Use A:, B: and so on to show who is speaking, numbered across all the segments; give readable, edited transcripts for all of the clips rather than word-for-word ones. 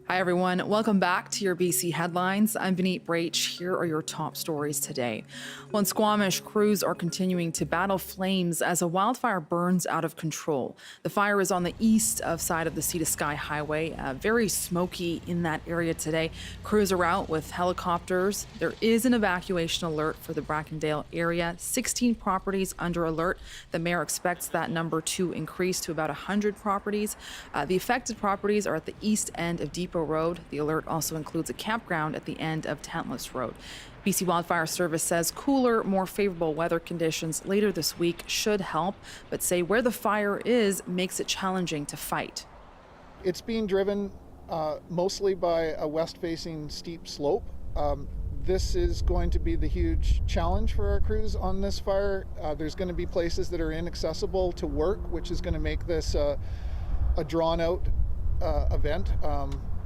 A: Hi, everyone. Welcome back to your BC headlines. I'm Vineet Brach. Here are your top stories today. Well, in Squamish, crews are continuing to battle flames as a wildfire burns out of control. The fire is on the east side of the Sea to Sky Highway, very smoky in that area today. Crews are out with helicopters. There is an evacuation alert for the Brackendale area. 16 properties under alert. The mayor expects that number to increase to about 100 properties. The affected properties are at the east end of Depot Road. The alert also includes a campground at the end of Tentless Road. BC Wildfire Service says cooler, more favorable weather conditions later this week should help, but say where the fire is makes it challenging to fight.
B: It's being driven mostly by a west-facing steep slope. This is going to be the huge challenge for our crews on this fire. There's going to be places that are inaccessible to work, which is going to make this a drawn-out event.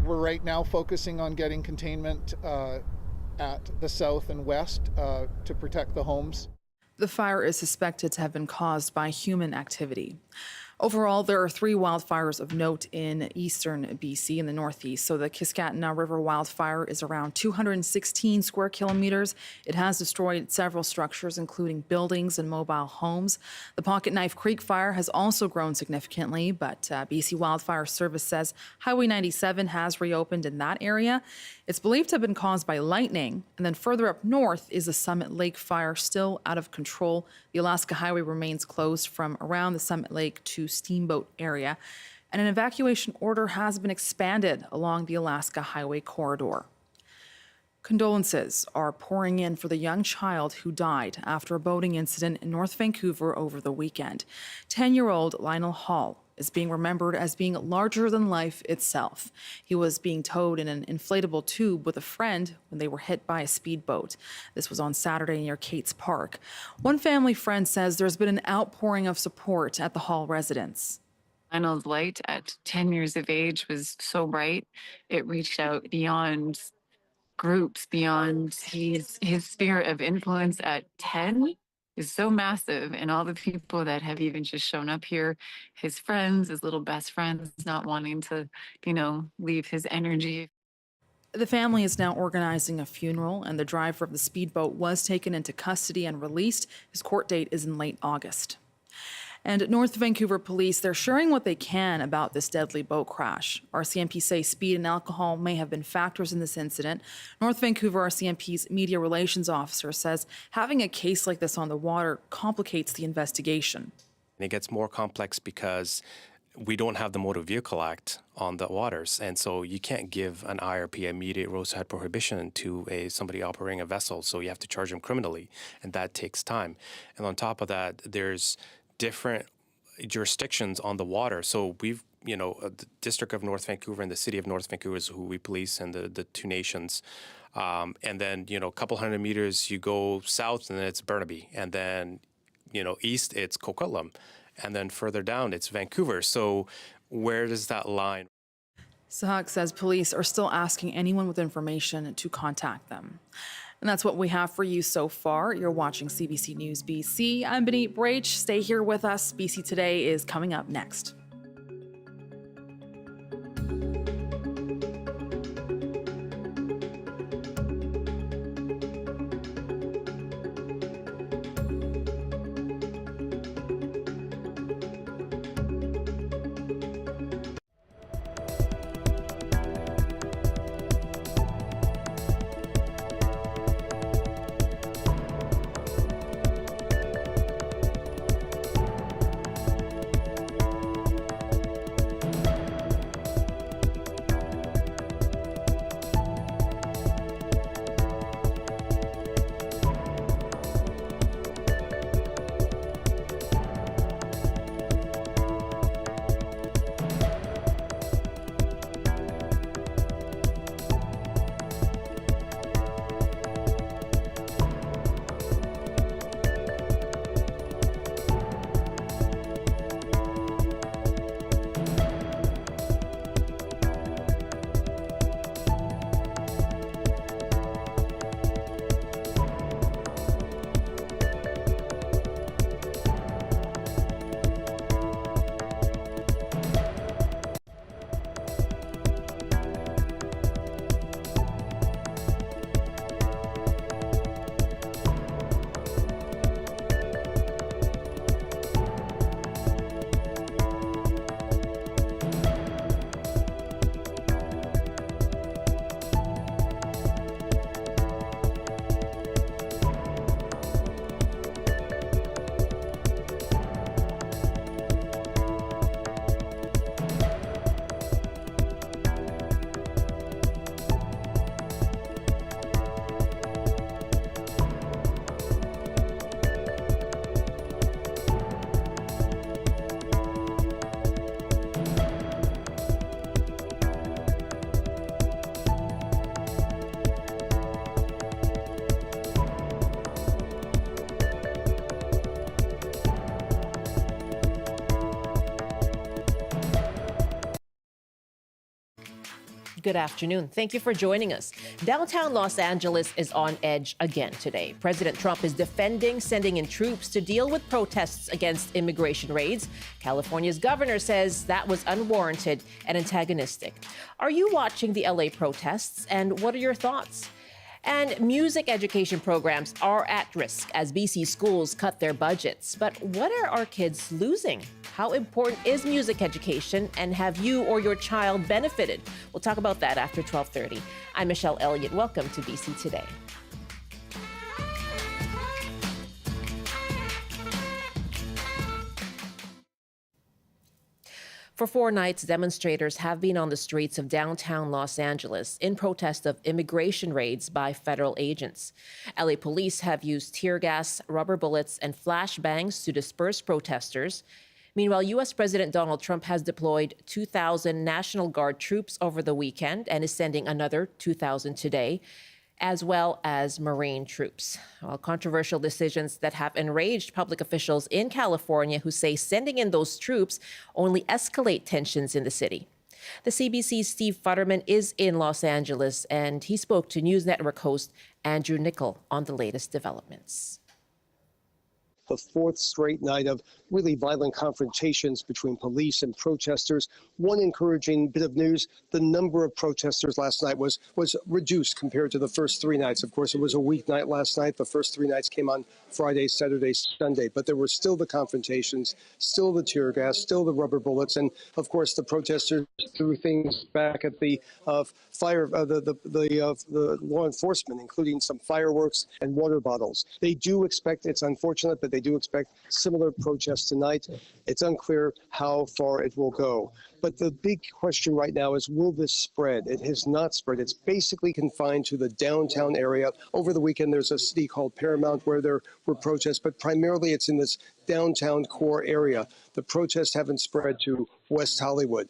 B: We're right now focusing on getting containment at the south and west to protect the homes.
A: The fire is suspected to have been caused by human activity. Overall, there are 3 wildfires of note in eastern BC in the northeast. So the Kiskatna River wildfire is around 216 square kilometers. It has destroyed several structures, including buildings and mobile homes. The Pocket Knife Creek fire has also grown significantly, but BC Wildfire Service says Highway 97 has reopened in that area. It's believed to have been caused by lightning. And then further up north is the Summit Lake fire, still out of control. The Alaska Highway remains closed from around the Summit Lake to Steamboat area, and an evacuation order has been expanded along the Alaska Highway corridor. Condolences are pouring in for the young child who died after a boating incident in North Vancouver over the weekend. 10-year-old Lionel Hall is being remembered as being larger than life itself. He was being towed in an inflatable tube with a friend when they were hit by a speedboat. This was on Saturday near Kate's Park. One family friend says there's been an outpouring of support at the Hall residence.
C: Lionel's light at 10 years of age was so bright, it reached out beyond groups, beyond his sphere of influence at 10 is so massive, and all the people that have even just shown up here, his friends, his little best friends, not wanting to, leave his energy.
A: The family is now organizing a funeral, and the driver of the speedboat was taken into custody and released. His court date is in late August. And North Vancouver police, they're sharing what they can about this deadly boat crash. RCMP say speed and alcohol may have been factors in this incident. North Vancouver RCMP's media relations officer says having a case like this on the water complicates the investigation.
D: It gets more complex because we don't have the Motor Vehicle Act on the waters, and so you can't give an IRP, immediate roadside prohibition, to somebody operating a vessel, so you have to charge them criminally, and that takes time. And on top of that, there's different jurisdictions on the water. So we've, the District of North Vancouver and the City of North Vancouver is who we police, and the two nations. And then, a couple hundred meters, you go south and then it's Burnaby. And then, east, it's Coquitlam. And then further down, it's Vancouver. So where does that line?
A: Sahak says police are still asking anyone with information to contact them. And that's what we have for you so far. You're watching CBC News BC. I'm Vineet Brach. Stay here with us. BC Today is coming up next.
E: Good afternoon. Thank you for joining us. Downtown Los Angeles is on edge again today. President Trump is defending sending in troops to deal with protests against immigration raids. California's governor says that was unwarranted and antagonistic. Are you watching the LA protests, and what are your thoughts? And music education programs are at risk as BC schools cut their budgets. But what are our kids losing? How important is music education, and have you or your child benefited? We'll talk about that after 12:30. I'm Michelle Elliott. Welcome to BC Today. For 4 nights, demonstrators have been on the streets of downtown Los Angeles in protest of immigration raids by federal agents. LA police have used tear gas, rubber bullets, and flashbangs to disperse protesters. Meanwhile, U.S. President Donald Trump has deployed 2,000 National Guard troops over the weekend and is sending another 2,000 today, as well as Marine troops. Well, controversial decisions that have enraged public officials in California who say sending in those troops only escalate tensions in the city. The CBC's Steve Futterman is in Los Angeles, and he spoke to News Network host Andrew Niccol on the latest developments.
F: The 4th straight night of really violent confrontations between police and protesters. One encouraging bit of news, the number of protesters last night was reduced compared to the first 3 nights. Of course, it was a weeknight last night. The first 3 nights came on Friday, Saturday, Sunday, but there were still the confrontations, still the tear gas, still the rubber bullets, and of course the protesters threw things back at the the law enforcement, including some fireworks and water bottles. They do expect, it's unfortunate, but they do expect similar protests tonight. It's unclear how far it will go. But the big question right now is, will this spread? It has not spread. It's basically confined to the downtown area. Over the weekend, there's a city called Paramount where there were protests, but primarily it's in this downtown core area. The protests haven't spread to West Hollywood,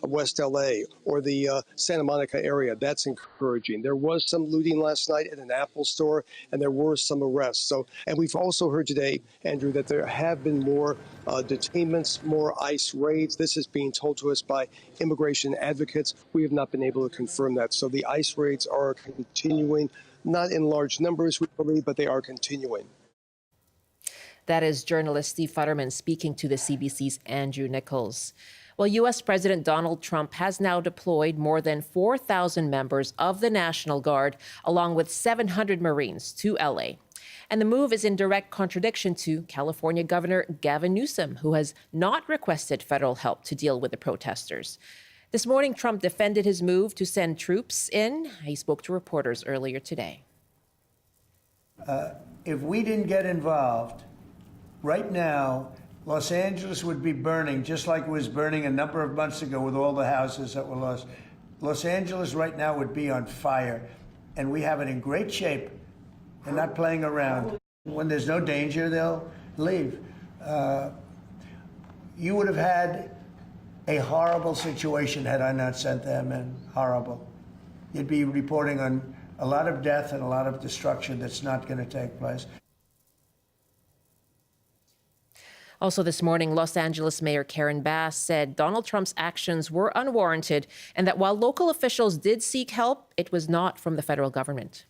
F: West LA, or the Santa Monica area. That's encouraging. There was some looting last night at an Apple store, and there were some arrests. And we've also heard today, Andrew, that there have been more detainments, more ICE raids. This is being told to us by immigration advocates. We have not been able to confirm that. So the ICE raids are continuing, not in large numbers, we believe, but they are continuing.
E: That is journalist Steve Futterman speaking to the CBC's Andrew Niccol. Well, U.S. President Donald Trump has now deployed more than 4,000 members of the National Guard, along with 700 Marines, to L.A. And the move is in direct contradiction to California Governor Gavin Newsom, who has not requested federal help to deal with the protesters. This morning, Trump defended his move to send troops in. He spoke to reporters earlier today.
G: If we didn't get involved, right now, Los Angeles would be burning, just like it was burning a number of months ago with all the houses that were lost. Los Angeles right now would be on fire, and we have it in great shape. They're not playing around. When there's no danger, they'll leave. You would have had a horrible situation had I not sent them in. Horrible. You'd be reporting on a lot of death and a lot of destruction that's not going to take place.
E: Also this morning, Los Angeles Mayor Karen Bass said Donald Trump's actions were unwarranted and that while local officials did seek help, it was not from the federal government.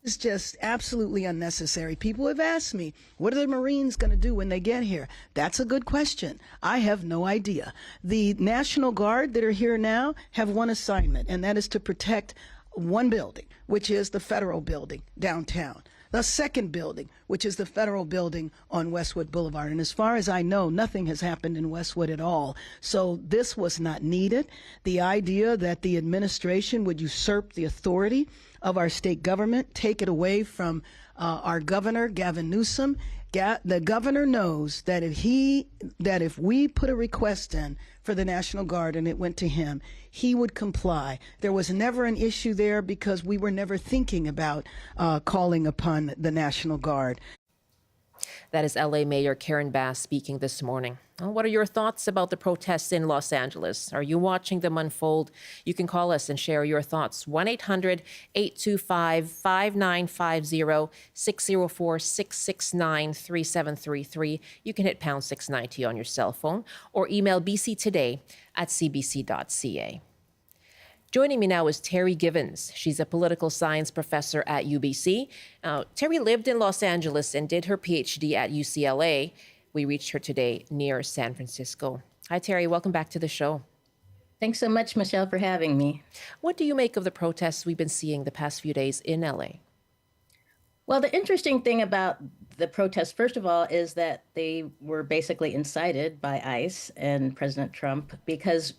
H: It's just absolutely unnecessary. People have asked me, what are the Marines going to do when they get here? That's a good question. I have no idea. The National Guard that are here now have one assignment, and that is to protect one building, which is the federal building downtown. The second building, which is the federal building on Westwood Boulevard. And as far as I know, nothing has happened in Westwood at all. So this was not needed. The idea that the administration would usurp the authority of our state government, take it away from our governor, Gavin Newsom. The governor knows that if we put a request in for the National Guard and it went to him, he would comply. There was never an issue there because we were never thinking about calling upon the National Guard.
E: That is LA Mayor Karen Bass speaking this morning. Well, what are your thoughts about the protests in Los Angeles? Are you watching them unfold? You can call us and share your thoughts. 1-800-825-5950, 604-669-3733. You can hit pound 690 on your cell phone or email bctoday@cbc.ca. Joining me now is Terri Givens. She's a political science professor at UBC. Terri lived in Los Angeles and did her PhD at UCLA. We reached her today near San Francisco. Hi, Terri. Welcome back to the show.
I: Thanks so much, Michelle, for having me.
E: What do you make of the protests we've been seeing the past few days in LA?
I: Well, the interesting thing about the protests, first of all, is that they were basically incited by ICE and President Trump, because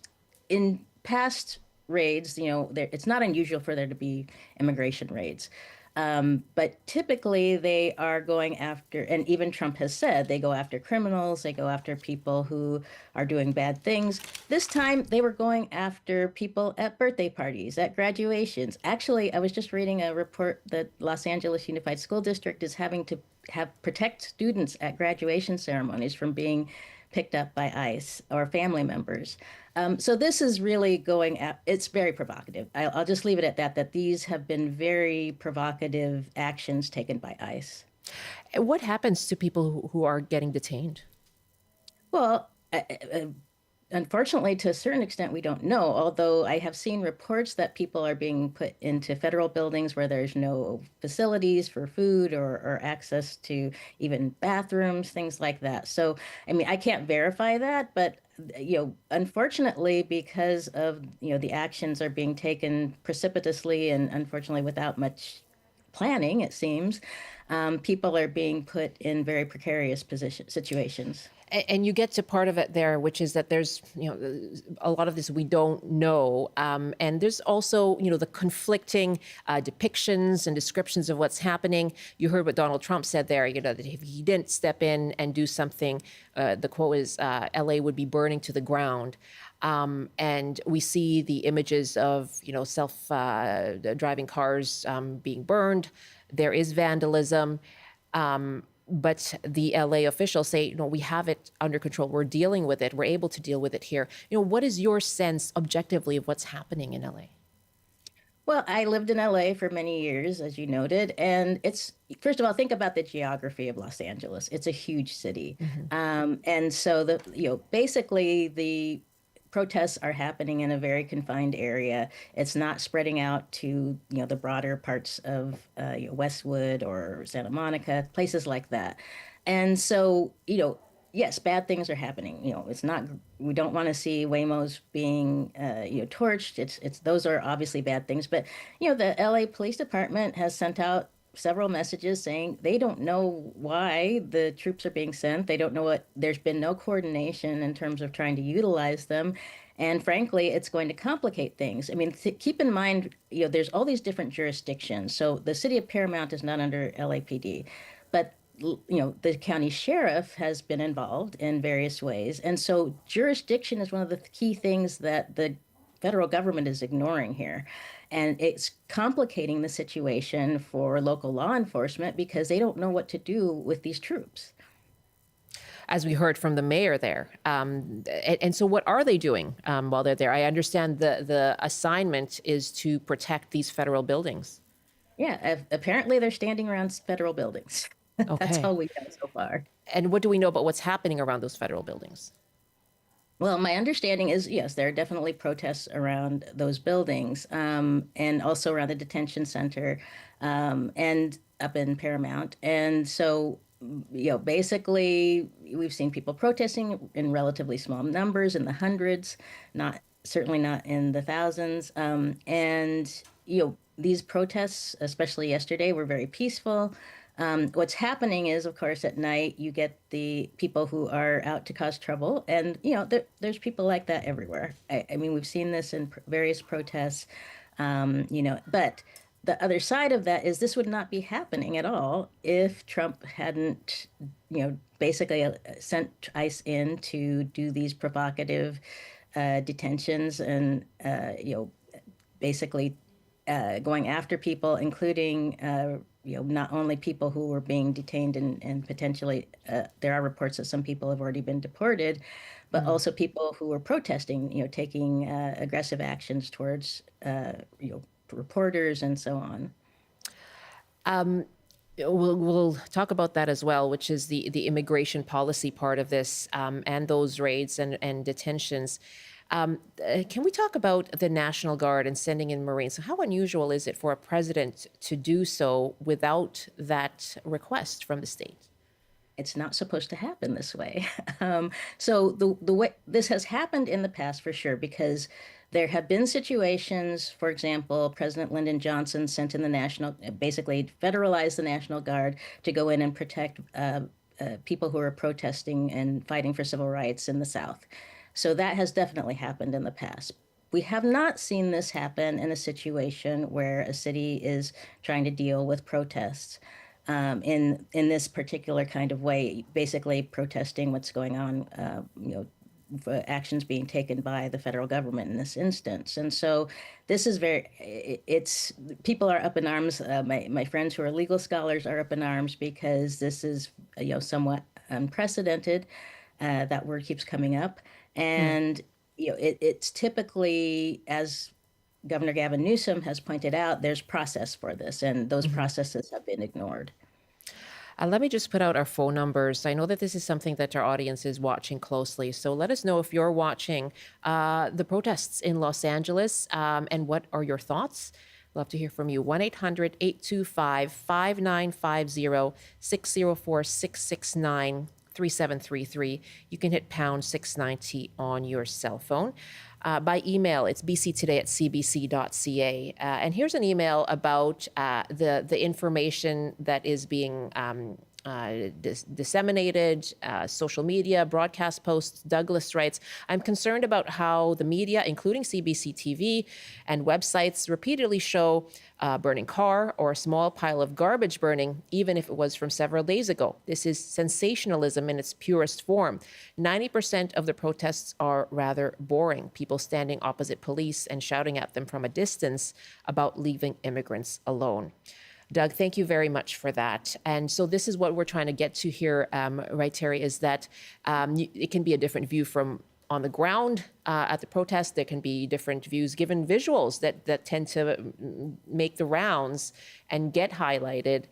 I: in past raids, it's not unusual for there to be immigration raids. But typically they are going after, and even Trump has said, they go after criminals, they go after people who are doing bad things. This time they were going after people at birthday parties, at graduations. Actually, I was just reading a report that Los Angeles Unified School District is having to protect students at graduation ceremonies from being picked up by ICE or family members. So this is really going at, it's very provocative. I'll just leave it at that these have been very provocative actions taken by ICE.
E: What happens to people who are getting detained?
I: Well, unfortunately, to a certain extent, we don't know, although I have seen reports that people are being put into federal buildings where there's no facilities for food or access to even bathrooms, things like that. So, I mean, I can't verify that, but unfortunately, because of, the actions are being taken precipitously and unfortunately without much planning, it seems, people are being put in very precarious situations.
E: And you get to part of it there, which is that there's, a lot of this we don't know. And there's also, the conflicting depictions and descriptions of what's happening. You heard what Donald Trump said there, that if he didn't step in and do something, the quote is, LA would be burning to the ground. And we see the images of, self-driving cars being burned. There is vandalism. But the LA officials say, we have it under control. We're dealing with it. We're able to deal with it here. What is your sense objectively of what's happening in LA?
I: Well, I lived in LA for many years, as you noted, and first of all, think about the geography of Los Angeles. It's a huge city. Mm-hmm. And so basically the protests are happening in a very confined area. It's not spreading out to, the broader parts of Westwood or Santa Monica, places like that. And so, yes, bad things are happening. It's not, we don't want to see Waymos being, torched. Those are obviously bad things. But, the LA Police Department has sent out several messages saying they don't know why the troops are being sent. They don't know there's been no coordination in terms of trying to utilize them. And frankly, it's going to complicate things. I mean, keep in mind, there's all these different jurisdictions. So the city of Paramount is not under LAPD, but the county sheriff has been involved in various ways. And so jurisdiction is one of the key things that the federal government is ignoring here. And it's complicating the situation for local law enforcement because they don't know what to do with these troops.
E: As we heard from the mayor there. And so what are they doing while they're there? I understand the assignment is to protect these federal buildings.
I: Yeah, apparently they're standing around federal buildings.
E: Okay.
I: That's all we know so far.
E: And what do we know about what's happening around those federal buildings?
I: Well, my understanding is, yes, there are definitely protests around those buildings and also around the detention center and up in Paramount. And so, basically, we've seen people protesting in relatively small numbers, in the hundreds, certainly not in the thousands. And these protests, especially yesterday, were very peaceful. What's happening is, of course, at night, you get the people who are out to cause trouble. And, there's people like that everywhere. I mean, we've seen this in various protests, but the other side of that is this would not be happening at all if Trump hadn't, basically sent ICE in to do these provocative detentions and, basically going after people, including, not only people who were being detained and potentially, there are reports that some people have already been deported, but also people who were protesting, taking aggressive actions towards, reporters and so on.
E: We'll talk about that as well, which is the immigration policy part of this and those raids and detentions. Can we talk about the National Guard and sending in Marines? How unusual is it for a president to do so without that request from the state?
I: It's not supposed to happen this way. So the way this has happened in the past for sure, because there have been situations, for example, President Lyndon Johnson sent in the basically federalized the National Guard to go in and protect people who are protesting and fighting for civil rights in the South. So that has definitely happened in the past. We have not seen this happen in a situation where a city is trying to deal with protests in this particular kind of way, basically protesting what's going on, for actions being taken by the federal government in this instance. And so this is it's people are up in arms. My friends who are legal scholars are up in arms because this is, somewhat unprecedented. That word keeps coming up. And, it's typically, as Governor Gavin Newsom has pointed out, there's process for this, and those processes have been ignored.
E: Let me just put out our phone numbers. I know that this is something that our audience is watching closely. So let us know if you're watching the protests in Los Angeles and what are your thoughts. Love to hear from you. 1-800-825-5950, 604-669-3733. You can hit pound 690 on your cell phone. By email, it's bctoday@cbc.ca. And here's an email about the information that is being disseminated, social media, broadcast posts. Douglas writes, I'm concerned about how the media, including CBC TV and websites, repeatedly show a burning car or a small pile of garbage burning, even if it was from several days ago. This is sensationalism in its purest form. 90% of the protests are rather boring. People standing opposite police and shouting at them from a distance about leaving immigrants alone. Doug, thank you very much for that. And so this is what we're trying to get to here, right, Terri, is that it can be a different view from on the ground at the protest. There can be different views given visuals that tend to make the rounds and get highlighted.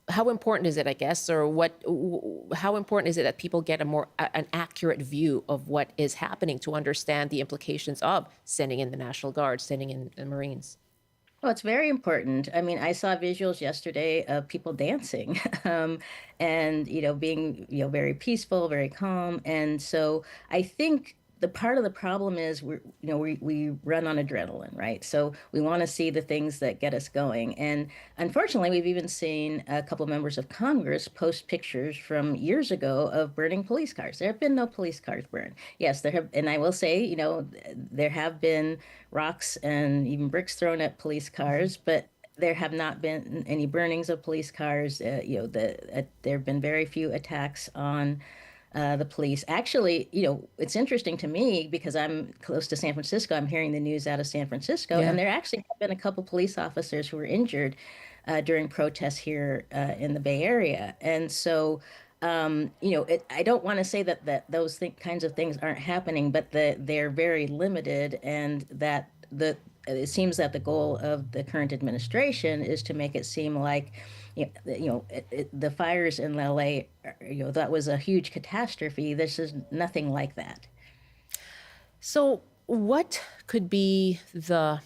E: How important is it, I guess, or how important is it that people get an accurate view of what is happening to understand the implications of sending in the National Guard, sending in the Marines?
I: Well, it's very important. I mean, I saw visuals yesterday of people dancing, and being very peaceful, very calm. And so I think the part of the problem is we run on adrenaline, right? So we want to see the things that get us going. And unfortunately, we've even seen a couple members of Congress post pictures from years ago of burning police cars. There have been no police cars burned. Yes, there have, and I will say, there have been rocks and even bricks thrown at police cars, but there have not been any burnings of police cars. There have been very few attacks on the police. Actually, it's interesting to me because I'm close to San Francisco. I'm hearing the news out of San Francisco, and there actually have been a couple police officers who were injured during protests here in the Bay Area. And so, I don't want to say that those kinds of things aren't happening, but they're very limited, and that it seems that the goal of the current administration is to make it seem like the fires in LA, that was a huge catastrophe. This is nothing like that.
E: So what could be the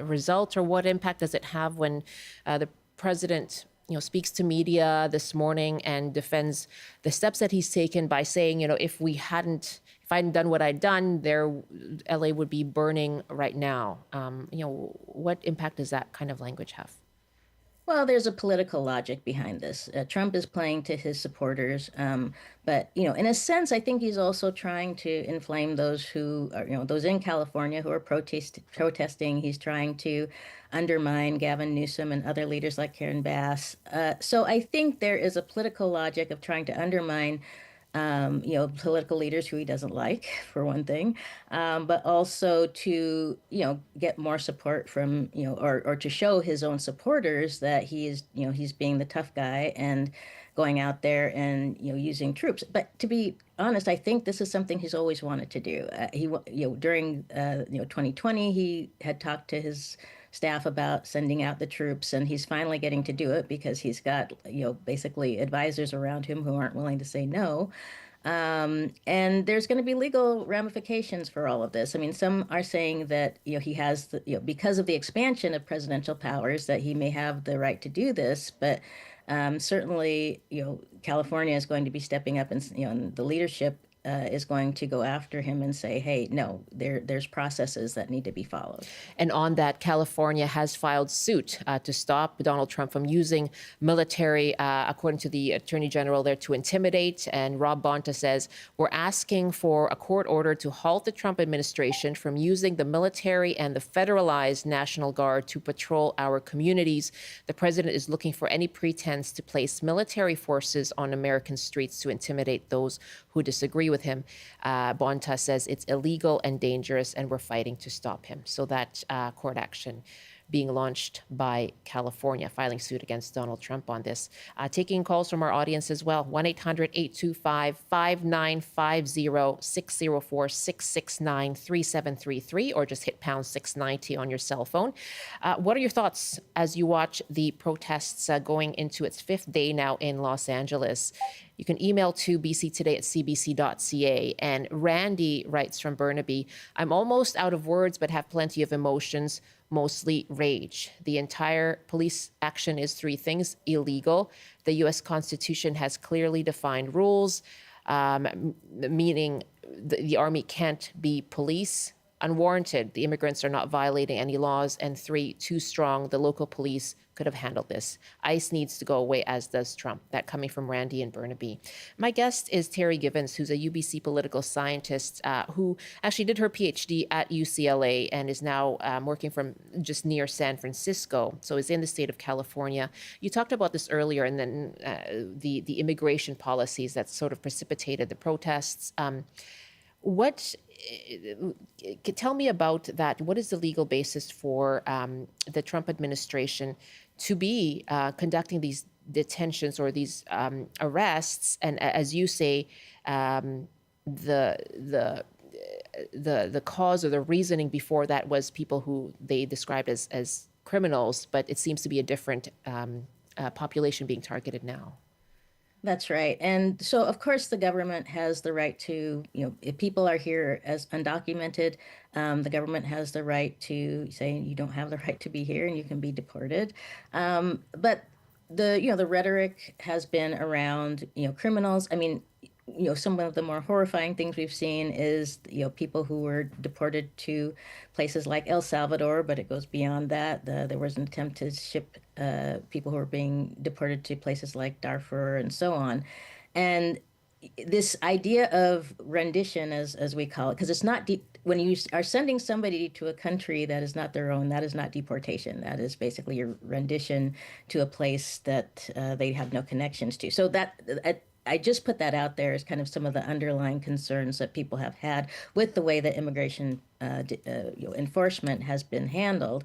E: result, or what impact does it have when the president speaks to media this morning and defends the steps that he's taken by saying, if I hadn't done what I'd done, LA would be burning right now. What impact does that kind of language have?
I: Well, there's a political logic behind this. Trump is playing to his supporters, but in a sense, I think he's also trying to inflame those who are, those in California who are protesting. He's trying to undermine Gavin Newsom and other leaders like Karen Bass. So I think there is a political logic of trying to undermine political leaders who he doesn't like, for one thing, but also to, get more support from, or to show his own supporters that he is, he's being the tough guy and going out there and, using troops. But to be honest, I think this is something he's always wanted to do. During, 2020, he had talked to his staff about sending out the troops, and he's finally getting to do it because he's got, basically advisors around him who aren't willing to say no. And there's going to be legal ramifications for all of this. I mean, some are saying that, he has, because of the expansion of presidential powers, that he may have the right to do this. But certainly, California is going to be stepping up, and, and the leadership is going to go after him and say, hey, no, there's processes that need to be followed.
E: And on that, California has filed suit to stop Donald Trump from using military, according to the Attorney General there, to intimidate. And Rob Bonta says, we're asking for a court order to halt the Trump administration from using the military and the federalized National Guard to patrol our communities. The president is looking for any pretense to place military forces on American streets to intimidate those who disagree with him. Bonta says it's illegal and dangerous, and we're fighting to stop him. So that court action being launched by California, filing suit against Donald Trump on this. Taking calls from our audience as well, 1-800-825-5950, 604-669-3733, or just hit pound 690 on your cell phone. What are your thoughts as you watch the protests going into its 5th day now in Los Angeles? You can email to bctoday@cbc.ca. And Randy writes from Burnaby, I'm almost out of words but have plenty of emotions, mostly rage. The entire police action is 3 things: illegal. The U.S. Constitution has clearly defined rules, meaning the Army can't be police. Unwarranted. The immigrants are not violating any laws. And 3, too strong. The local police could have handled this. ICE needs to go away, as does Trump. That coming from Randy in Burnaby. My guest is Terri Givens, who's a UBC political scientist who actually did her PhD at UCLA and is now working from just near San Francisco, so is in the state of California. You talked about this earlier, and then the immigration policies that sort of precipitated the protests. Tell me about that. What is the legal basis for the Trump administration to be conducting these detentions or these arrests? And as you say, the cause or the reasoning before that was people who they described as criminals, but it seems to be a different population being targeted now.
I: That's right. And so, of course, the government has the right to, if people are here as undocumented, the government has the right to say you don't have the right to be here and you can be deported. But the rhetoric has been around, criminals. I mean, some of the more horrifying things we've seen is, people who were deported to places like El Salvador, but it goes beyond that. There was an attempt to ship people who were being deported to places like Darfur and so on. And this idea of rendition, as we call it, because it's not when you are sending somebody to a country that is not their own, that is not deportation. That is basically your rendition to a place that they have no connections to. So I just put that out there as kind of some of the underlying concerns that people have had with the way that immigration enforcement has been handled.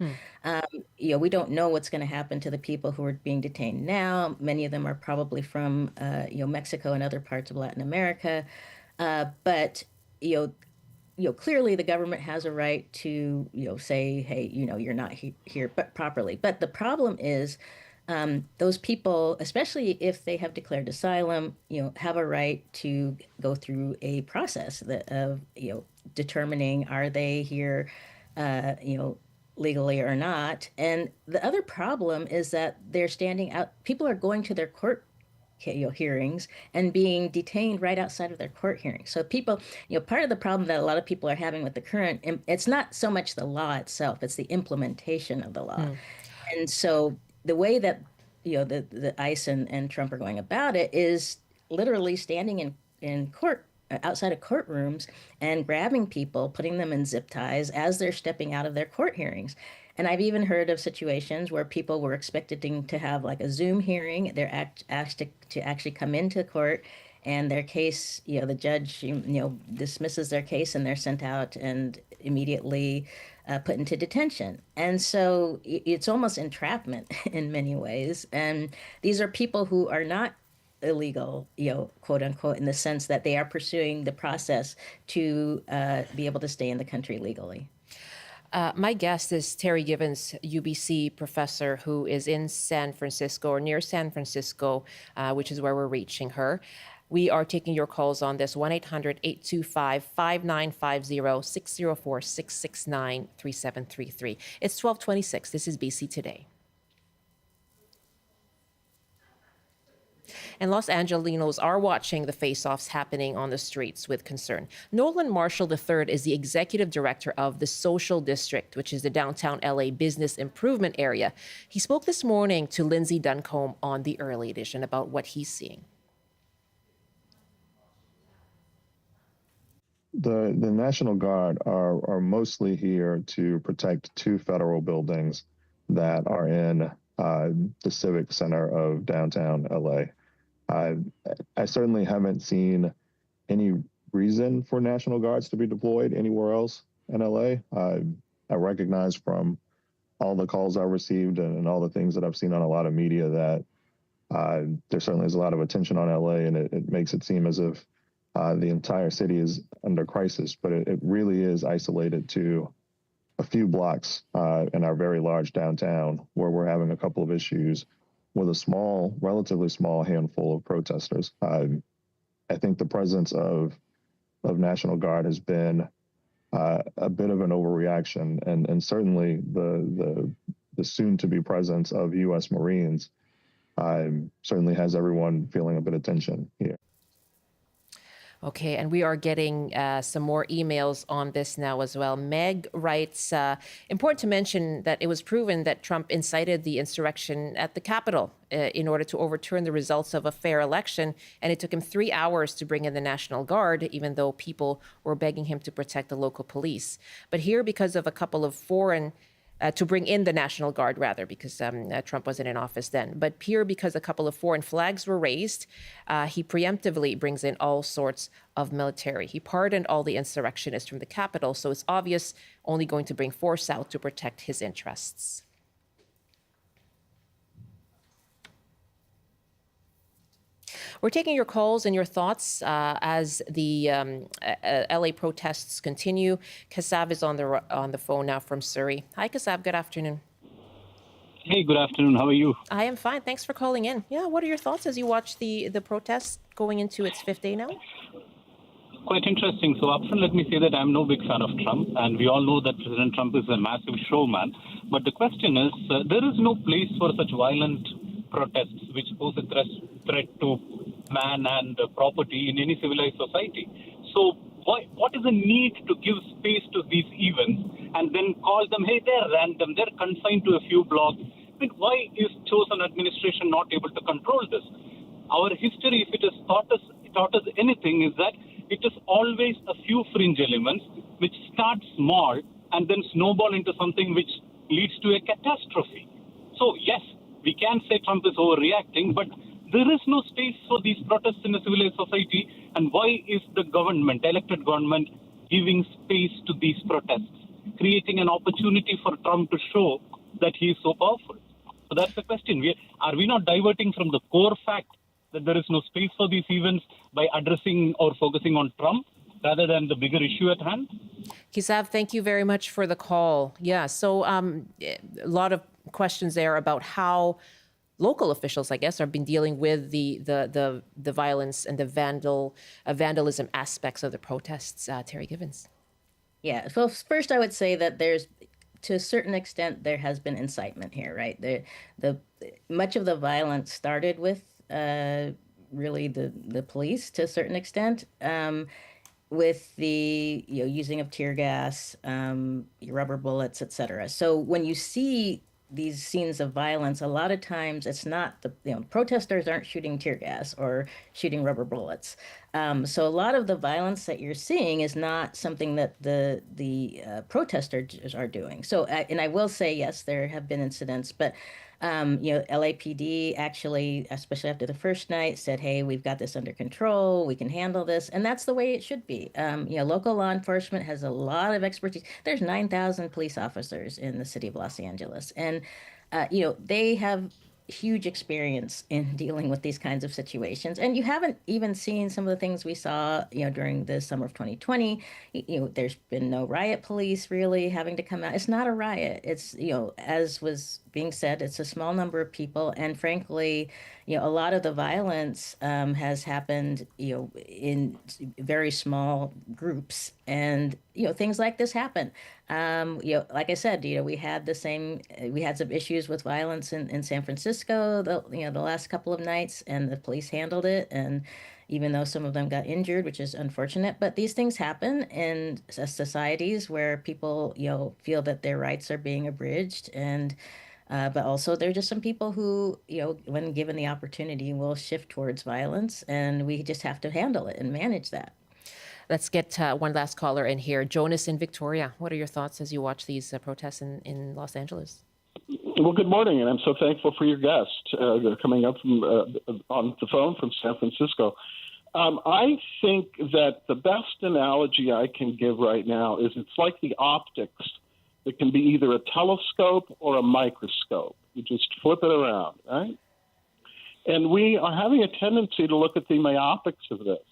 I: We don't know what's going to happen to the people who are being detained now. Many of them are probably from Mexico and other parts of Latin America. But clearly the government has a right to say, hey, you're not here but properly. But the problem is, those people, especially if they have declared asylum, have a right to go through a process of determining, are they here, legally or not. And the other problem is that they're standing out. People are going to their court hearings and being detained right outside of their court hearings. So people, part of the problem that a lot of people are having with the current, it's not so much the law itself, it's the implementation of the law. And so the way that the ICE and Trump are going about it is literally standing in court, outside of courtrooms, and grabbing people, putting them in zip ties as they're stepping out of their court hearings. And I've even heard of situations where people were expecting to have like a Zoom hearing. They're asked to actually come into court, and their case, the judge, dismisses their case, and they're sent out and immediately put into detention. And so it's almost entrapment in many ways. And these are people who are not illegal, quote unquote, in the sense that they are pursuing the process to be able to stay in the country legally.
E: My guest is Terri Givens, UBC professor who is in San Francisco or near San Francisco, which is where we're reaching her. We are taking your calls on this 1-800-825-5950, 604-669-3733. It's 1226. This is BC Today. And Los Angelinos are watching the face-offs happening on the streets with concern. Nolan Marshall III is the executive director of the Social District, which is the downtown LA business improvement area. He spoke this morning to Lindsay Duncombe on the Early Edition about what he's seeing.
J: The National Guard are mostly here to protect two federal buildings that are in the Civic Center of downtown LA. I certainly haven't seen any reason for National Guards to be deployed anywhere else in LA. I recognize from all the calls I received and all the things that I've seen on a lot of media that there certainly is a lot of attention on LA, and it makes it seem as if the entire city is under crisis, but it really is isolated to a few blocks in our very large downtown where we're having a couple of issues with a relatively small handful of protesters. I think the presence of National Guard has been a bit of an overreaction, and certainly the soon-to-be presence of U.S. Marines certainly has everyone feeling a bit of tension here.
E: Okay, and we are getting some more emails on this now as well. Meg writes, important to mention that it was proven that Trump incited the insurrection at the Capitol in order to overturn the results of a fair election, and it took him 3 hours to bring in the National Guard, even though people were begging him to protect the local police. But here, because of a couple of to bring in the National Guard, rather, because Trump wasn't in office then. But here, because a couple of foreign flags were raised, he preemptively brings in all sorts of military. He pardoned all the insurrectionists from the Capitol, so it's obvious only going to bring force out to protect his interests. We're taking your calls and your thoughts as the LA protests continue. Kassav is on the phone now from Surrey. Hi, Kassav. Good afternoon.
K: Hey, good afternoon. How are you?
E: I am fine. Thanks for calling in. Yeah, what are your thoughts as you watch the protests going into its 5th day now?
K: Quite interesting. So upfront, let me say that I'm no big fan of Trump, and we all know that President Trump is a massive showman. But the question is, there is no place for such violent protests which pose a threat to man and property in any civilized society. So what is the need to give space to these events and then call them, hey, they're random, they're confined to a few blocks? I mean, why is chosen administration not able to control this? Our history, if it has taught us anything, is that it is always a few fringe elements which start small and then snowball into something which leads to a catastrophe. So yes, we can say Trump is overreacting, but there is no space for these protests in a civilized society. And why is the government, elected government, giving space to these protests, creating an opportunity for Trump to show that he is so powerful? So that's the question. Are we not diverting from the core fact that there is no space for these events by addressing or focusing on Trump rather than the bigger issue at hand?
E: Kisav, thank you very much for the call. Yeah, so a lot of questions there about how local officials, I guess, have been dealing with the violence and the vandalism aspects of the protests. Terri Givens.
I: Yeah. So first, I would say that to a certain extent, there has been incitement here, right? The much of the violence started with really the police to a certain extent, with the using of tear gas, rubber bullets, etc. So when you see these scenes of violence, a lot of times it's not protesters aren't shooting tear gas or shooting rubber bullets. So a lot of the violence that you're seeing is not something that the protesters are doing. So, and I will say, yes, there have been incidents, but LAPD actually, especially after the first night, said, hey, we've got this under control, we can handle this. And that's the way it should be. Local law enforcement has a lot of expertise. There's 9,000 police officers in the city of Los Angeles. And, they have huge experience in dealing with these kinds of situations. And you haven't even seen some of the things we saw, during the summer of 2020. There's been no riot police really having to come out. It's not a riot. It's, as was being said, it's a small number of people, and frankly, a lot of the violence has happened, in very small groups, and things like this happen. Like I said, we had some issues with violence in San Francisco, the last couple of nights, and the police handled it, and even though some of them got injured, which is unfortunate. But these things happen in societies where people, feel that their rights are being abridged. And but also there are just some people who, when given the opportunity, will shift towards violence. And we just have to handle it and manage that.
E: Let's get one last caller in here. Jonas in Victoria, what are your thoughts as you watch these protests in Los Angeles?
L: Well, good morning, and I'm so thankful for your guest. They're coming up from on the phone from San Francisco. I think that the best analogy I can give right now is it's like the optics that can be either a telescope or a microscope. You just flip it around, right? And we are having a tendency to look at the myopics of this.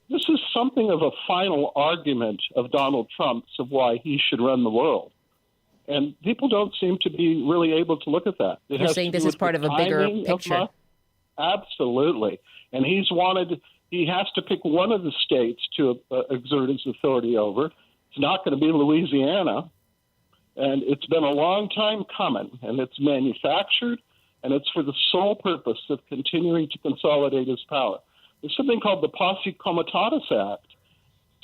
L: This is something of a final argument of Donald Trump's of why he should run the world. And people don't seem to be really able to look at that.
E: You're saying this is part of a bigger picture.
L: Absolutely. And he has to pick one of the states to exert his authority over. It's not going to be Louisiana. And it's been a long time coming, and it's manufactured, and it's for the sole purpose of continuing to consolidate his power. There's something called the Posse Comitatus Act.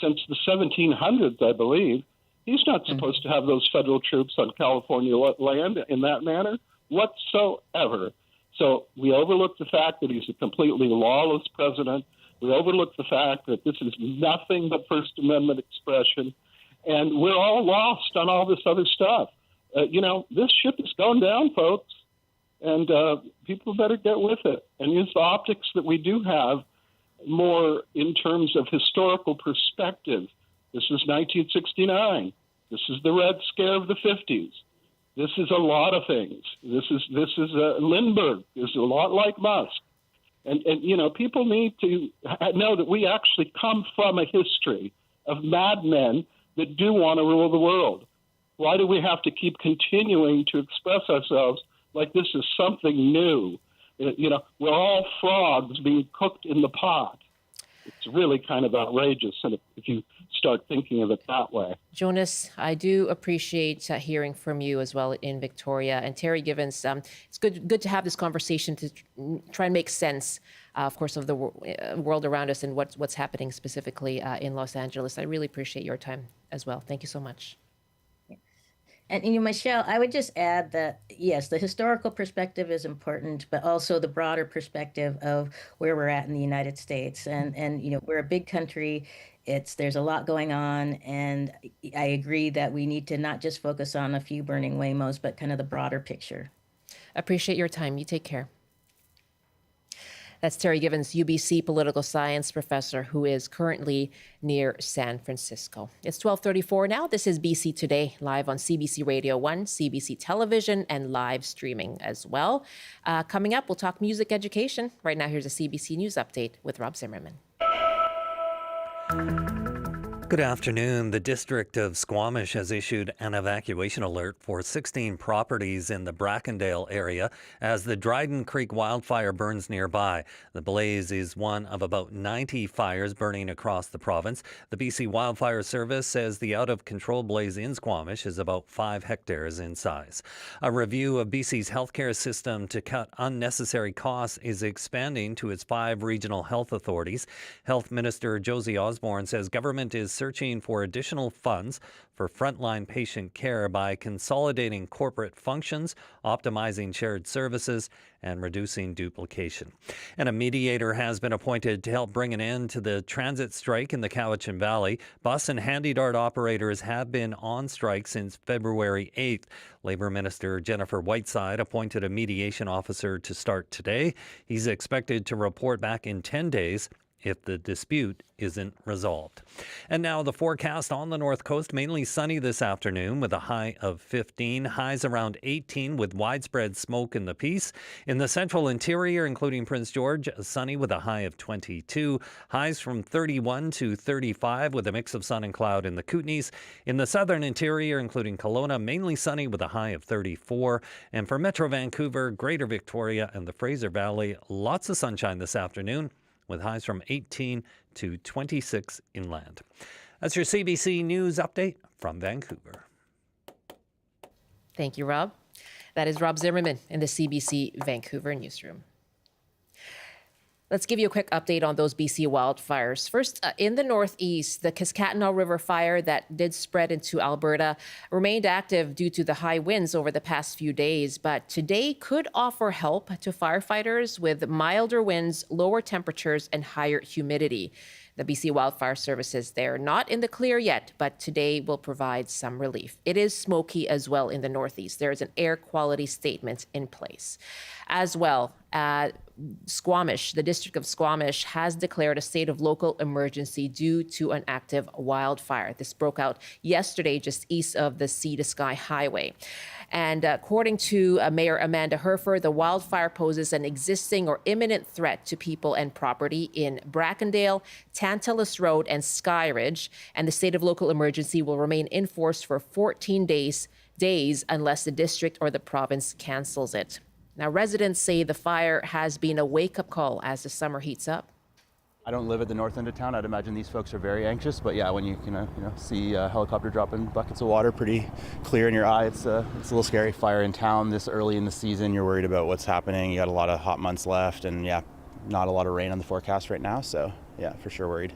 L: Since the 1700s, I believe, he's not supposed to have those federal troops on California land in that manner whatsoever. So we overlook the fact that he's a completely lawless president. We overlook the fact that this is nothing but First Amendment expression. And we're all lost on all this other stuff. This ship is going down, folks. And people better get with it and use the optics that we do have more in terms of historical perspective. This is 1969. This is the Red Scare of the 50s. This is a lot of things. This is Lindbergh. This is a lot like Musk. And people need to know that we actually come from a history of madmen that do want to rule the world. Why do we have to keep continuing to express ourselves like this is something new? We're all frogs being cooked in the pot. It's really kind of outrageous if you start thinking of it that way.
E: Jonas, I do appreciate hearing from you as well in Victoria. And Terri Givens, it's good to have this conversation to try and make sense, of course, of the world around us and what's happening specifically in Los Angeles. I really appreciate your time as well. Thank you so much.
I: And Michelle, I would just add that, yes, the historical perspective is important, but also the broader perspective of where we're at in the United States. And we're a big country. There's a lot going on. And I agree that we need to not just focus on a few burning Waymos, but kind of the broader picture.
E: Appreciate your time. You take care. That's Terri Givens, UBC political science professor, who is currently near San Francisco. It's 12:34 now. This is BC Today, live on CBC Radio 1, CBC Television, and live streaming as well. Coming up, we'll talk music education. Right now, here's a CBC News update with Rob Zimmerman.
M: Good afternoon. The District of Squamish has issued an evacuation alert for 16 properties in the Brackendale area as the Dryden Creek wildfire burns nearby. The blaze is one of about 90 fires burning across the province. The BC Wildfire Service says the out-of-control blaze in Squamish is about 5 hectares in size. A review of BC's healthcare system to cut unnecessary costs is expanding to its 5 regional health authorities. Health Minister Josie Osborne says government is searching for additional funds for frontline patient care by consolidating corporate functions, optimizing shared services, and reducing duplication. And a mediator has been appointed to help bring an end to the transit strike in the Cowichan Valley. Bus and handy-dart operators have been on strike since February 8th. Labour Minister Jennifer Whiteside appointed a mediation officer to start today. He's expected to report back in 10 days. if the dispute isn't resolved. And now the forecast on the North Coast, mainly sunny this afternoon with a high of 15, highs around 18 with widespread smoke in the Peace. In the central interior, including Prince George, sunny with a high of 22, highs from 31 to 35 with a mix of sun and cloud in the Kootenays. In the southern interior, including Kelowna, mainly sunny with a high of 34. And for Metro Vancouver, Greater Victoria and the Fraser Valley, lots of sunshine this afternoon with highs from 18 to 26 inland. That's your CBC News update from Vancouver.
E: Thank you, Rob. That is Rob Zimmerman in the CBC Vancouver newsroom. Let's give you a quick update on those BC wildfires. First, in the northeast, the Kiskatinaw River fire that did spread into Alberta remained active due to the high winds over the past few days, but today could offer help to firefighters with milder winds, lower temperatures, and higher humidity. The BC Wildfire Services, they're not in the clear yet, but today will provide some relief. It is smoky as well in the northeast. There is an air quality statement in place. As well, Squamish, the District of Squamish, has declared a state of local emergency due to an active wildfire. This broke out yesterday just east of the Sea to Sky Highway. And according to Mayor Amanda Herfer, the wildfire poses an existing or imminent threat to people and property in Brackendale, Tantalus Road, and Skyridge. And the state of local emergency will remain in force for 14 days unless the district or the province cancels it. Now, residents say the fire has been a wake-up call as the summer heats up.
N: I don't live at the north end of town. I'd imagine these folks are very anxious. But yeah, when you see a helicopter dropping buckets of water pretty clear in your eye, it's a little scary. Fire in town this early in the season. You're worried about what's happening. You got a lot of hot months left, and yeah, not a lot of rain on the forecast right now. So yeah, for sure worried.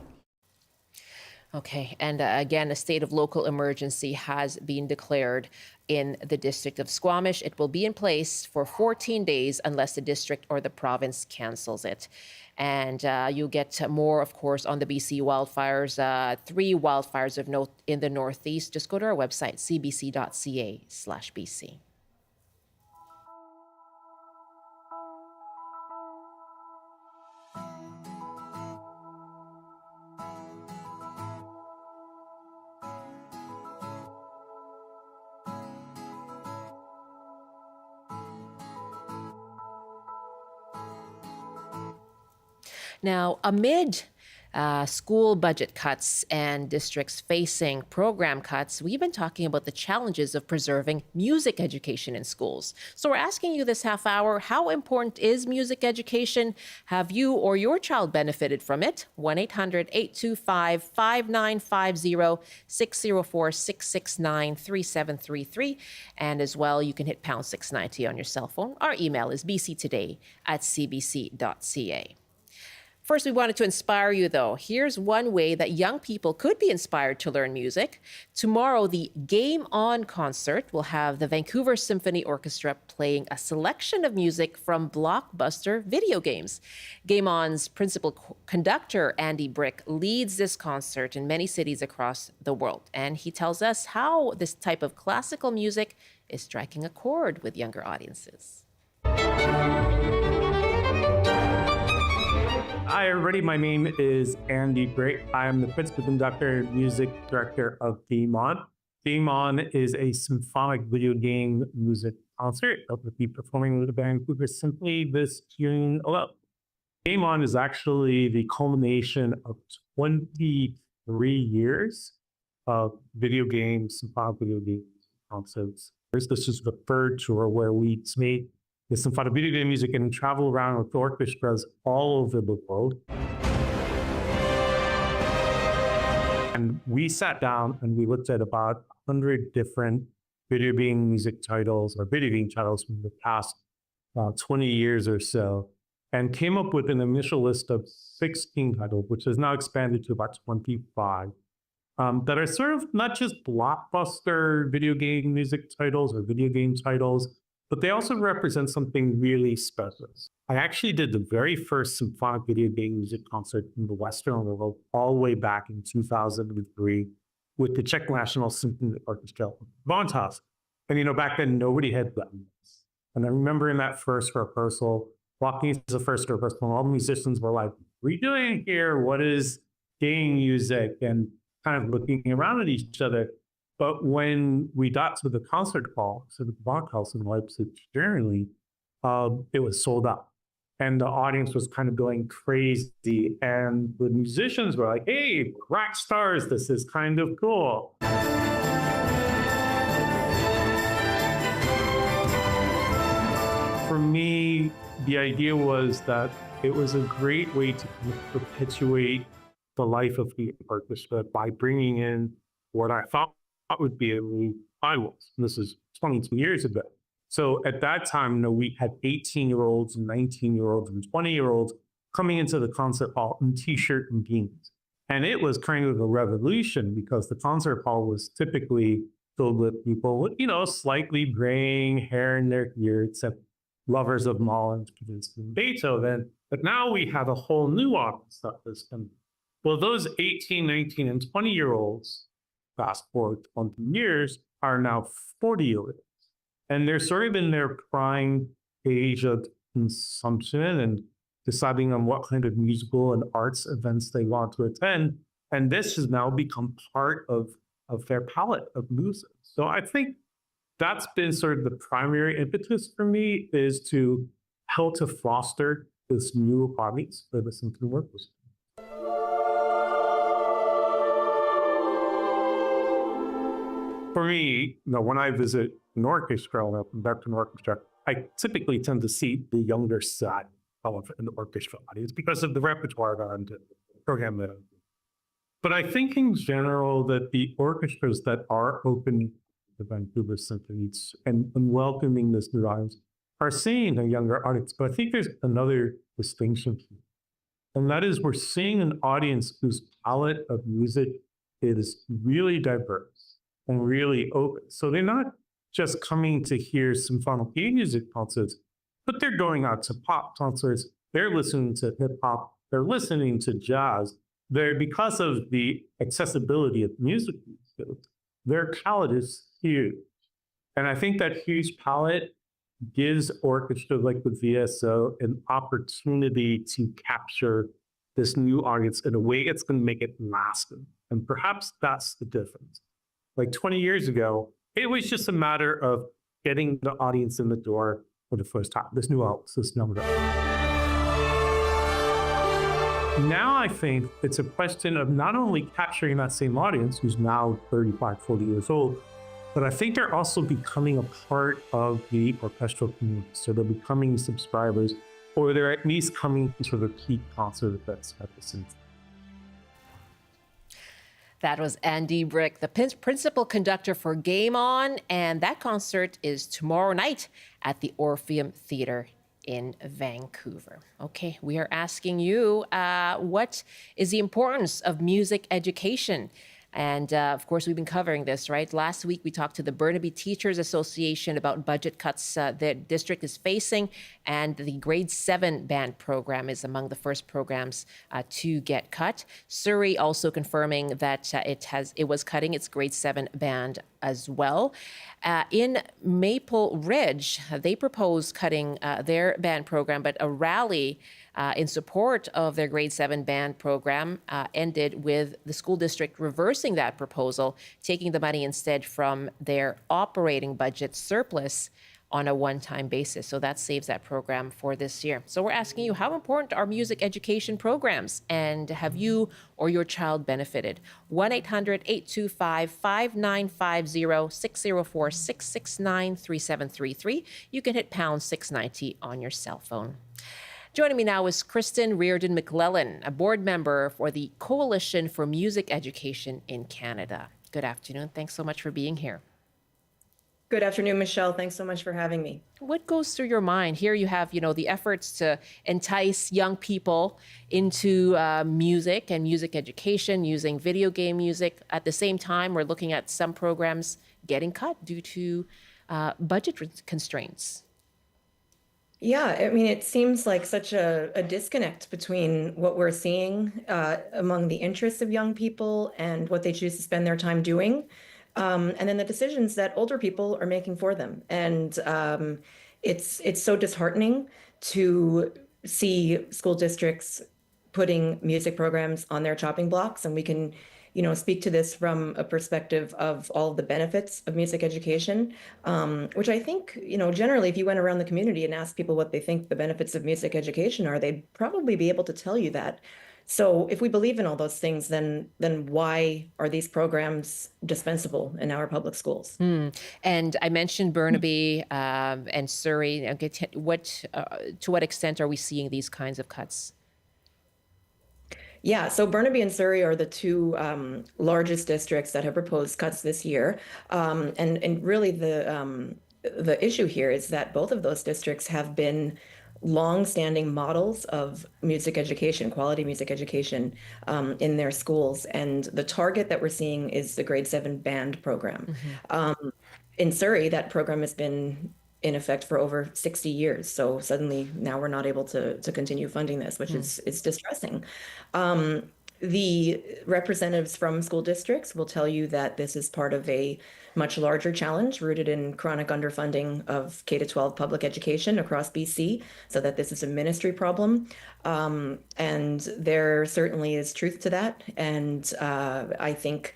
E: Okay, and again, a state of local emergency has been declared in the District of Squamish. It will be in place for 14 days unless the district or the province cancels it. And you'll get more, of course, on the BC wildfires. 3 wildfires of note in the Northeast. Just go to our website, cbc.ca/BC. Now, amid school budget cuts and districts facing program cuts, we've been talking about the challenges of preserving music education in schools. So we're asking you this half hour, how important is music education? Have you or your child benefited from it? 1-800-825-5950, 604-669-3733. And as well, you can hit pound 690 on your cell phone. Our email is bctoday@cbc.ca. First, we wanted to inspire you, though. Here's one way that young people could be inspired to learn music. Tomorrow, the Game On concert will have the Vancouver Symphony Orchestra playing a selection of music from blockbuster video games. Game On's principal conductor, Andy Brick, leads this concert in many cities across the world. And he tells us how this type of classical music is striking a chord with younger audiences.
O: Hi, everybody. My name is Andy Brick. I am the principal conductor and music director of Game On. Game On is a symphonic video game music concert that will be performing with the Vancouver Symphony this June 11th. Game On is actually the culmination of 23 years of symphonic video game concerts. This is the third tour where we made the symphonic video game music and travel around with orchestras all over the world. And we sat down and we looked at about 100 different video game music titles or video game titles from the past 20 years or so, and came up with an initial list of 16 titles, which has now expanded to about 25, that are sort of not just blockbuster video game music titles or video game titles, but they also represent something really special. I actually did the very first symphonic video game music concert in the Western world all the way back in 2003 with the Czech National Symphony Orchestra, Vontas. And back then nobody had done this. And I remember in that first rehearsal, walking into the first rehearsal, and all the musicians were like we doing here? What is game music? And kind of looking around at each other. But when we got to the concert hall, so the Bachhaus in Leipzig, Germany, it was sold out. And the audience was kind of going crazy. And the musicians were like, hey, rock stars, this is kind of cool. For me, the idea was that it was a great way to perpetuate the life of the orchestra by bringing in what I thought would be a new idols. This is 22 years ago. So at that time, we had 18-year-olds and 19-year-olds and 20-year-olds coming into the concert hall in t-shirt and jeans. And it was kind of a revolution because the concert hall was typically filled with people with, slightly graying hair in their ear, except lovers of Mahler, Stravinsky, and Beethoven. But now we have a whole new audience that has come. Well, those 18, 19, and 20-year-olds, fast forward 20 years, are now 40-year-olds. And they're sort of in their prime age of consumption and deciding on what kind of musical and arts events they want to attend. And this has now become part of their palette of music. So I think that's been sort of the primary impetus for me, is to help to foster this new audience for the symphony orchestra. For me, when I visit an orchestra, or back to an orchestra, I typically tend to see the younger side of an orchestra audience because of the repertoire and the program that I do. But I think in general that the orchestras that are open to Vancouver Symphony and welcoming this new audience are seeing a younger audience. But I think there's another distinction here. And that is, we're seeing an audience whose palette of music is really diverse and really open. So they're not just coming to hear symphonic music concerts, but they're going out to pop concerts. They're listening to hip hop. They're listening to jazz. Because of the accessibility of music, their palette is huge. And I think that huge palette gives orchestras like the VSO an opportunity to capture this new audience in a way it's going to make it lasting. And perhaps that's the difference. Like 20 years ago, it was just a matter of getting the audience in the door for the first time. This new audience, this number. Now I think it's a question of not only capturing that same audience who's now 35, 40 years old, but I think they're also becoming a part of the orchestral community. So they're becoming subscribers, or they're at least coming to the key concert events at the symphony.
E: That was Andy Brick, the principal conductor for Game On, and that concert is tomorrow night at the Orpheum Theatre in Vancouver. Okay, we are asking you, what is the importance of music education? And of course, we've been covering this, right? Last week, we talked to the Burnaby Teachers Association about budget cuts the district is facing, and the grade 7 band program is among the first programs to get cut. Surrey also confirming that it was cutting its grade 7 band as well. In Maple Ridge, they proposed cutting their band program, but a rally in support of their grade 7 band program ended with the school district reversing that proposal, taking the money instead from their operating budget surplus on a one-time basis. So that saves that program for this year. So we're asking you, how important are music education programs? And have you or your child benefited? 1-800-825-5950, 604-669-3733. You can hit pound 690 on your cell phone. Joining me now is Christin Reardon-MacLellan, a board member for the Coalition for Music Education in Canada. Good afternoon. Thanks so much for being here.
P: Good afternoon, Michelle. Thanks so much for having me.
E: What goes through your mind? Here you have, the efforts to entice young people into music and music education using video game music. At the same time, we're looking at some programs getting cut due to budget constraints.
P: Yeah, I mean, it seems like such a disconnect between what we're seeing among the interests of young people and what they choose to spend their time doing, and then the decisions that older people are making for them. And it's so disheartening to see school districts putting music programs on their chopping blocks, and we can, speak to this from a perspective of all of the benefits of music education, which I think, generally, if you went around the community and asked people what they think the benefits of music education are, they'd probably be able to tell you that. So if we believe in all those things, then why are these programs dispensable in our public schools?
E: And I mentioned Burnaby and Surrey. To what extent are we seeing these kinds of cuts?
P: Yeah, so Burnaby and Surrey are the two largest districts that have proposed cuts this year. And really the issue here is that both of those districts have been long-standing models of music education, quality music education in their schools. And the target that we're seeing is the grade 7 band program. In Surrey, that program has been in effect for over 60 years. So suddenly now we're not able to continue funding this, which is distressing. The representatives from school districts will tell you that this is part of a much larger challenge rooted in chronic underfunding of K-12 public education across BC, so that this is a ministry problem. And there certainly is truth to that. And I think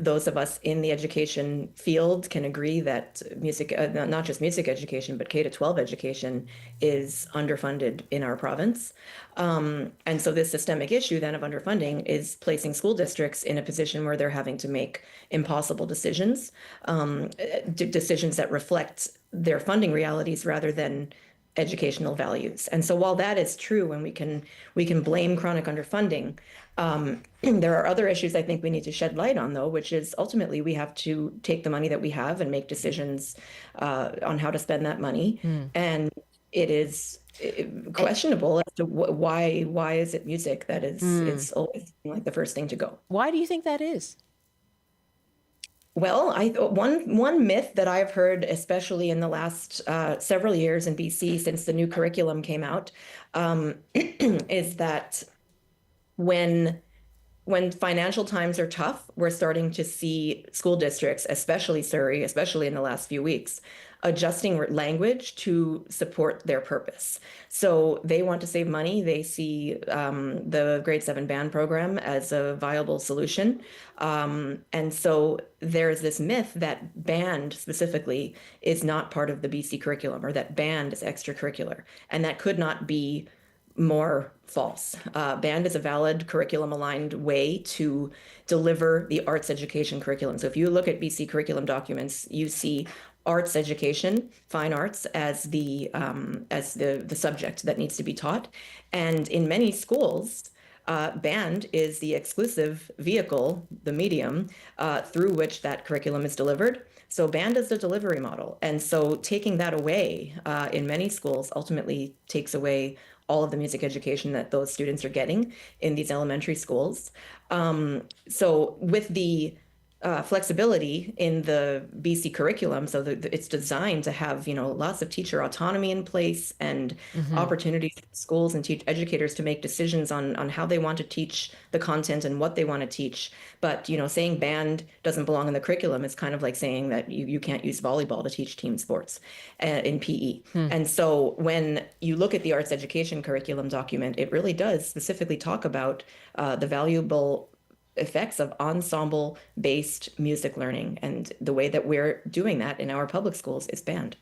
P: those of us in the education field can agree that music, not just music education, but K-12 education is underfunded in our province. And so this systemic issue then of underfunding is placing school districts in a position where they're having to make impossible decisions, decisions that reflect their funding realities rather than educational values. And so while that is true, and we can blame chronic underfunding, there are other issues I think we need to shed light on, though, which is ultimately we have to take the money that we have and make decisions on how to spend that money. And it is questionable as to why is it music that is it's always like the first thing to go.
E: Why do you think that is?
P: Well, one myth that I've heard, especially in the last several years in BC since the new curriculum came out, is that when financial times are tough, we're starting to see school districts, especially Surrey, especially in the last few weeks, adjusting language to support their purpose. So they want to save money. They see the grade 7 band program as a viable solution. And so there's this myth that band specifically is not part of the BC curriculum, or that band is extracurricular. And that could not be more false. Band is a valid curriculum-aligned way to deliver the arts education curriculum. So if you look at BC curriculum documents, you see arts education, fine arts, as the subject that needs to be taught. And in many schools, band is the exclusive vehicle, the medium, through which that curriculum is delivered. So band is the delivery model. And so taking that away in many schools ultimately takes away all of the music education that those students are getting in these elementary schools. So with the flexibility in the BC curriculum, so that it's designed to have lots of teacher autonomy in place and opportunities for schools and educators to make decisions on how they want to teach the content and what they want to teach. But saying band doesn't belong in the curriculum is kind of like saying that you can't use volleyball to teach team sports in PE. And so when you look at the arts education curriculum document, it really does specifically talk about the valuable effects of ensemble-based music learning. And the way that we're doing that in our public schools is band.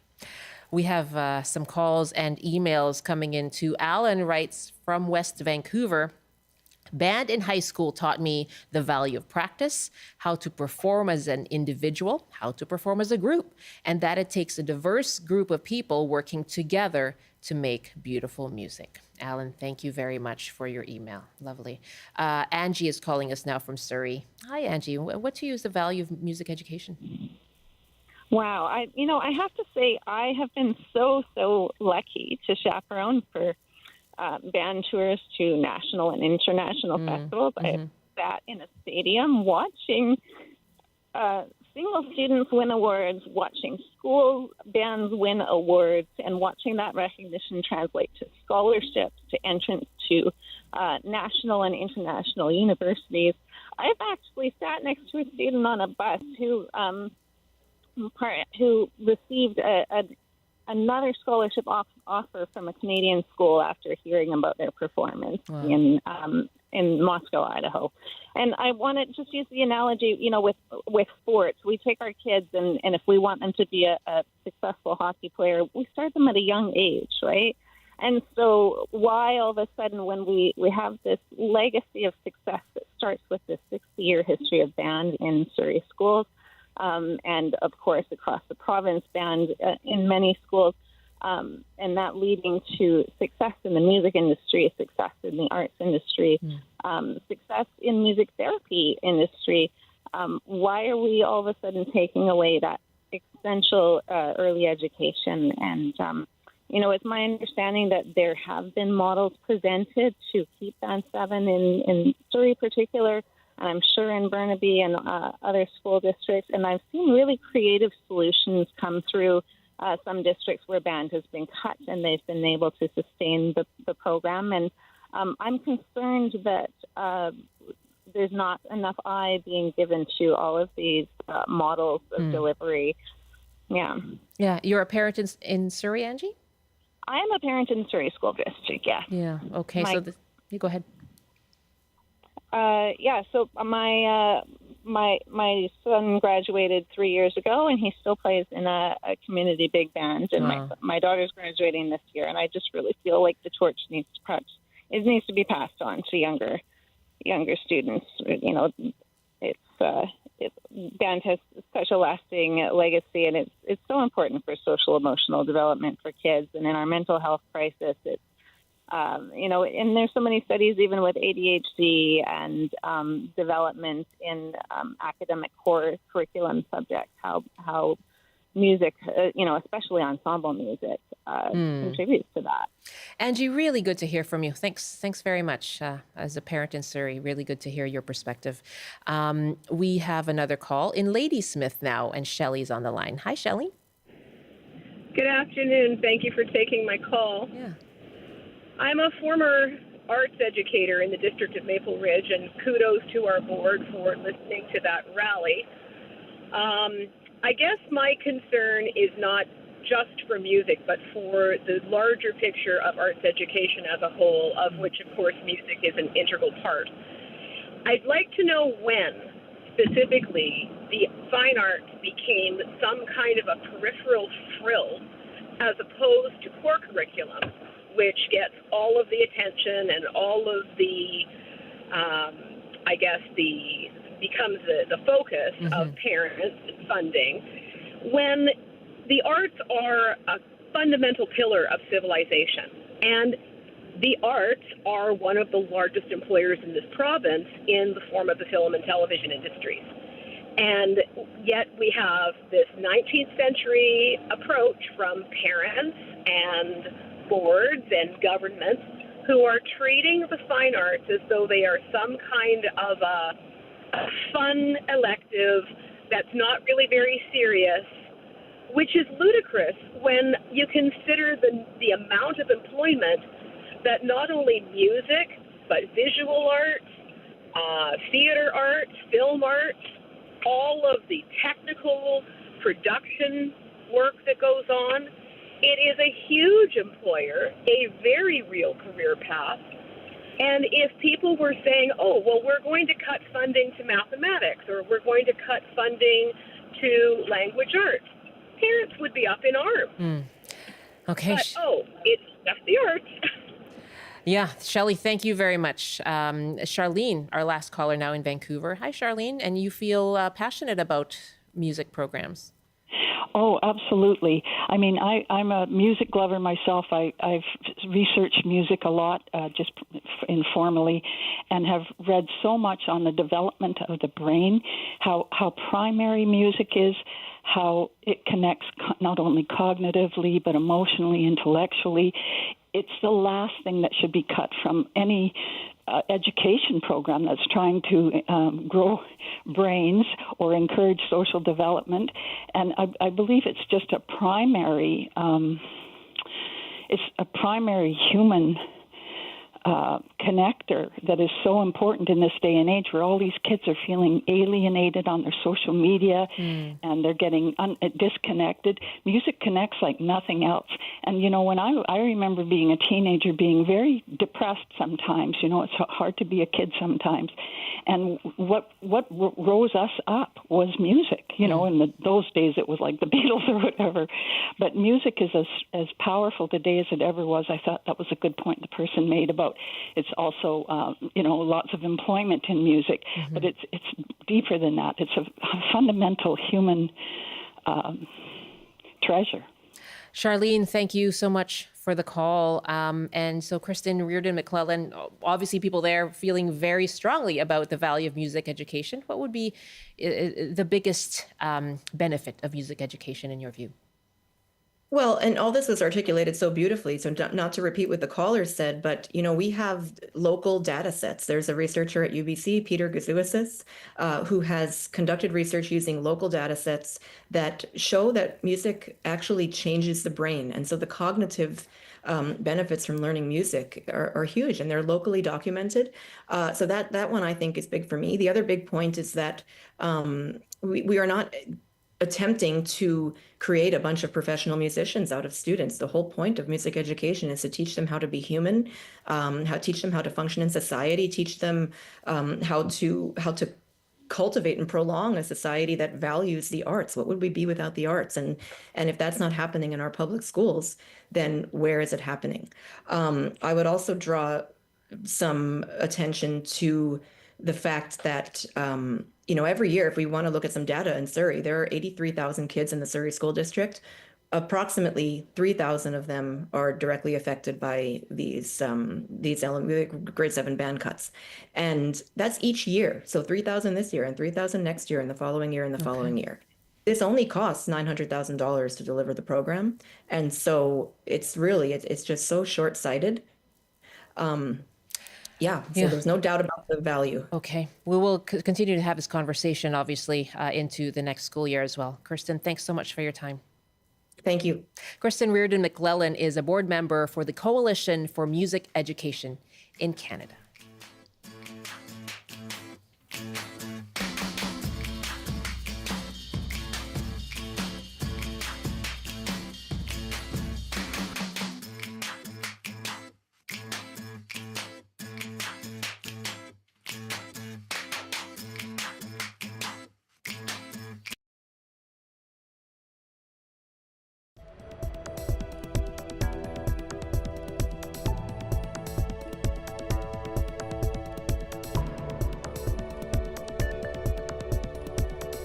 E: We have some calls and emails coming in too. Alan writes from West Vancouver, band in high school taught me the value of practice, how to perform as an individual, how to perform as a group, and that it takes a diverse group of people working together to make beautiful music. Alan, thank you very much for your email. Lovely. Angie is calling us now from Surrey. Hi, Angie. What to you is the value of music education?
Q: Wow. I have to say I have been so lucky to chaperone for band tours to national and international festivals. I sat in a stadium watching single students win awards, watching school bands win awards, and watching that recognition translate to scholarships, to entrance to national and international universities. I've actually sat next to a student on a bus who received another scholarship offer from a Canadian school after hearing about their performance in Moscow, Idaho. And I want to just use the analogy, with sports. We take our kids, and if we want them to be a successful hockey player, we start them at a young age, right? And so why all of a sudden when we have this legacy of success that starts with this 60-year history of band in Surrey schools, and of course across the province, band in many schools, and that leading to success in the music industry, success in the arts industry, success in music therapy industry, why are we all of a sudden taking away that essential early education? And it's my understanding that there have been models presented to keep Band 7 in Surrey particular, and I'm sure in Burnaby and other school districts. And I've seen really creative solutions come through some districts where band has been cut and they've been able to sustain the program. And I'm concerned that there's not enough eye being given to all of these models of delivery. Yeah.
E: Yeah. You're a parent in Surrey, Angie?
Q: I am a parent in Surrey School District, yeah.
E: Yeah, okay. You go ahead.
Q: So my son graduated 3 years ago, and he still plays in a community big band. And my daughter's graduating this year, and I just really feel like the torch needs to be passed on to younger students. Band has such a lasting legacy, and it's so important for social emotional development for kids. And in our mental health crisis, it's and there's so many studies even with ADHD and development in academic core curriculum subjects, how music, especially ensemble music, contributes to that.
E: Angie, really good to hear from you. Thanks very much. As a parent in Surrey, really good to hear your perspective. We have another call in Ladysmith now, and Shelley's on the line. Hi, Shelley.
R: Good afternoon. Thank you for taking my call.
E: Yeah.
R: I'm a former arts educator in the District of Maple Ridge, and kudos to our board for listening to that rally. I guess my concern is not just for music, but for the larger picture of arts education as a whole, of which, of course, music is an integral part. I'd like to know when, specifically, the fine arts became some kind of a peripheral frill as opposed to core curriculum, which gets all of the attention and all of the, becomes the focus of parents funding, when the arts are a fundamental pillar of civilization. And the arts are one of the largest employers in this province in the form of the film and television industries. And yet we have this 19th century approach from parents and boards and governments who are treating the fine arts as though they are some kind of a fun elective that's not really very serious, which is ludicrous when you consider the amount of employment that not only music, but visual arts, theater arts, film arts, all of the technical production work that goes on. It is a huge employer, a very real career path. And if people were saying, oh, well, we're going to cut funding to mathematics, or we're going to cut funding to language arts, parents would be up in arms.
E: Okay.
R: But, it's just the arts.
E: Yeah, Shelley, thank you very much. Charlene, our last caller now in Vancouver. Hi, Charlene, and you feel passionate about music programs.
S: Oh, absolutely. I mean, I'm a music lover myself. I've researched music a lot, just informally, and have read so much on the development of the brain, how primary music is, how it connects not only cognitively, but emotionally, intellectually. It's the last thing that should be cut from any education program that's trying to grow brains or encourage social development. And I believe it's just a primary, human connector that is so important in this day and age, where all these kids are feeling alienated on their social media and they're getting disconnected. Music connects like nothing else. And, you know, when I remember being a teenager, being very depressed sometimes. You know, it's hard to be a kid sometimes. And what rose us up was music. You know, in those days it was like the Beatles or whatever. But music is as powerful today as it ever was. I thought that was a good point the person made about it's also, you know, lots of employment in music. But it's deeper than that. It's a fundamental human treasure.
E: Charlene, thank you so much for the call. And so Christin Reardon-MacLellan, obviously people there feeling very strongly about the value of music education. What would be the biggest benefit of music education in your view?
P: Well, and all this was articulated so beautifully. So not to repeat what the caller said, but, you know, we have local data sets. There's a researcher at UBC, Peter Gazousis, who has conducted research using local data sets that show that music actually changes the brain. And so the cognitive benefits from learning music are huge, and they're locally documented. So that one I think is big for me. The other big point is that we are not attempting to create a bunch of professional musicians out of students. The whole point of music education is to teach them how to be human, teach them how to function in society, teach them how to cultivate and prolong a society that values the arts. What would we be without the arts? And if that's not happening in our public schools, then where is it happening? I would also draw some attention to the fact that you know, every year, if we want to look at some data in Surrey, there are 83,000 kids in the Surrey School District. Approximately 3,000 of them are directly affected by these grade 7 band cuts. And that's each year. So 3,000 this year and 3,000 next year and the following year and the following year. This only costs $900,000 to deliver the program. And so it's really, it's just so short-sighted. Yeah, so there's no doubt about the value.
E: Okay, we will continue to have this conversation, obviously, into the next school year as well. Christin, thanks so much for your time.
P: Thank you.
E: Christin Reardon-MacLellan is a board member for the Coalition for Music Education in Canada.